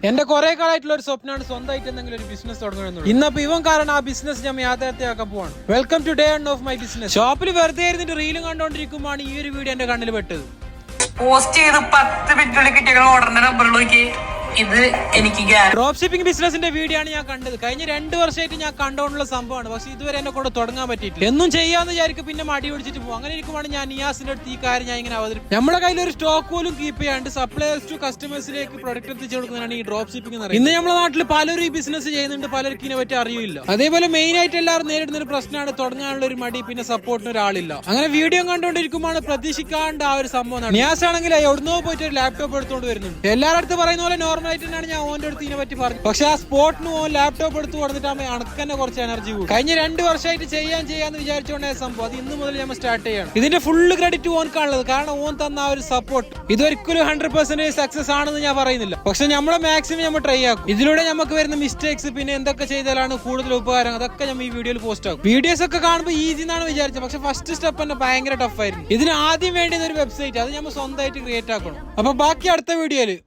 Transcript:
എന്റെ കുറെ കാലമായിട്ടുള്ള ഒരു സ്വപ്നമാണ് സ്വന്തമായിട്ട് എന്തെങ്കിലും ഒരു ബിസിനസ് തുടങ്ങണമെന്നുള്ളത്. ഇന്നപ്പോ ഇവൻ കാരണം ആ ബിസിനസ് ഞാൻ യാഥാർത്ഥ്യമാക്കാൻ പോവാണ്. Welcome to day one of my business. ഷോപ്പിൽ വെറുതെ ഇരുന്നിട്ട് റീലും കണ്ടോണ്ടിരിക്കുമ്പോഴാണ് ഈ ഒരു വീഡിയോ എന്റെ കണ്ണിൽ പെട്ടത്. പോസ്റ്റ് ചെയ്ത് 10 മിനിറ്റുള്ളിൽ കിട്ടിയ ഓർഡറിന്റെ നമ്പറിലേക്ക് ഇത് എനിക്ക് ഡ്രോപ്പ് ഷിപ്പിംഗ് ബിസിനസിന്റെ വീഡിയോ ആണ് ഞാൻ കണ്ടത്. കഴിഞ്ഞ 2 വർഷമായിട്ട് ഞാൻ കണ്ടോണ്ടുള്ള സംഭവമാണ്. പക്ഷെ ഇതുവരെ എന്നെ കൊണ്ട് തുടങ്ങാൻ പറ്റിയിട്ടില്ല. എന്നും ചെയ്യാന്ന് വിചാരിക്കും, പിന്നെ മടി പിടിച്ചിട്ട് പോകും. അങ്ങനെ ഇരിക്കുമ്പോൾ ഞാൻ നിയാസിന്റെ അടുത്ത് ഈ കാര്യം ഞാൻ ഇങ്ങനെ അവതരിപ്പിക്കും. നമ്മുടെ കയ്യിൽ ഒരു സ്റ്റോക്ക് പോലും കീപ്പ് ചെയ്യാണ്ട് സപ്ലയേഴ്സ് ടു കസ്റ്റമേഴ്സിലേക്ക് പ്രൊഡക്റ്റ് എത്തിച്ചു കൊടുക്കുന്നതാണ് ഈ ഡ്രോപ്പ് ഷിപ്പിംഗ് എന്ന് പറയുന്നത്. ഇന്ന് നമ്മുടെ നാട്ടിൽ പലരും ഈ ബിസിനസ് ചെയ്യുന്നുണ്ട്, പലർക്കും ഇതിനെ പറ്റി അറിയില്ല. അതേപോലെ മെയിൻ ആയിട്ട് എല്ലാവരും നേരിടുന്ന ഒരു പ്രശ്നമാണ് തുടങ്ങാനുള്ള ഒരു മടി, പിന്നെ സപ്പോർട്ടിന് ഒരാളില്ല. അങ്ങനെ വീഡിയോ കണ്ടുകൊണ്ടിരിക്കുമ്പോൾ പ്രതീക്ഷിക്കാണ്ട് ആ ഒരു സംഭവം. നിയാസ് ആണെങ്കിൽ എവിടുന്നോ പോയിട്ട് ഒരു ലാപ്ടോപ്പ് എടുത്തുകൊണ്ട് വരുന്നുണ്ട്. എല്ലാവരുടെ അടുത്ത് പറയുന്ന പോലെ നോർമൽ ആയിട്ടാണ് ഞാൻ ഓന്റെ അടുത്ത് ഇതിനെ പറ്റി പറഞ്ഞു. പക്ഷെ ആ സ്പോട്ടിന് ഓൻ ലാപ്ടോപ്പ് എടുത്ത് കൊടുത്തിട്ടാകുമ്പോൾ അണക്കന്നെ കുറച്ച് എനർജി കൂടും. കഴിഞ്ഞ 2 വർഷമായിട്ട് ചെയ്യാന്ന് വിചാരിച്ചുകൊണ്ടേ സംഭവം. അത് ഇന്ന് മുതൽ നമ്മൾ സ്റ്റാർട്ട് ചെയ്യണം. ഇതിന്റെ ഫുള്ള് ക്രെഡിറ്റ് ഓൻക്കാണുള്ളത്. കാരണം ഓൻ തന്ന ആ ഒരു സപ്പോർട്ട് ഇതൊരിക്കലും 100% സക്സസ് ആണെന്ന് ഞാൻ പറയുന്നില്ല. പക്ഷെ നമ്മളെ മാക്സിമം നമ്മൾ ട്രൈ ആക്കും. ഇതിലൂടെ നമുക്ക് വരുന്ന മിസ്റ്റേക്സ്, പിന്നെ എന്തൊക്കെ ചെയ്താലാണ് കൂടുതൽ ഉപകാരം, അതൊക്കെ നമ്മൾ ഈ വീഡിയോയിൽ പോസ്റ്റ് ആക്കും. വീഡിയോസ് ഒക്കെ കാണുമ്പോൾ ഈസി എന്നാണ് വിചാരിച്ചത്. പക്ഷെ ഫസ്റ്റ് സ്റ്റെപ്പ് തന്നെ ഭയങ്കര ടഫ് ആയിരുന്നു. ഇതിന് ആദ്യം വേണ്ടിയത് ഒരു വെബ്സൈറ്റ്, അത് നമ്മൾ സ്വന്തമായിട്ട് ക്രിയേറ്റ് ആക്കണം. അപ്പൊ ബാക്കി അടുത്ത വീഡിയോയില്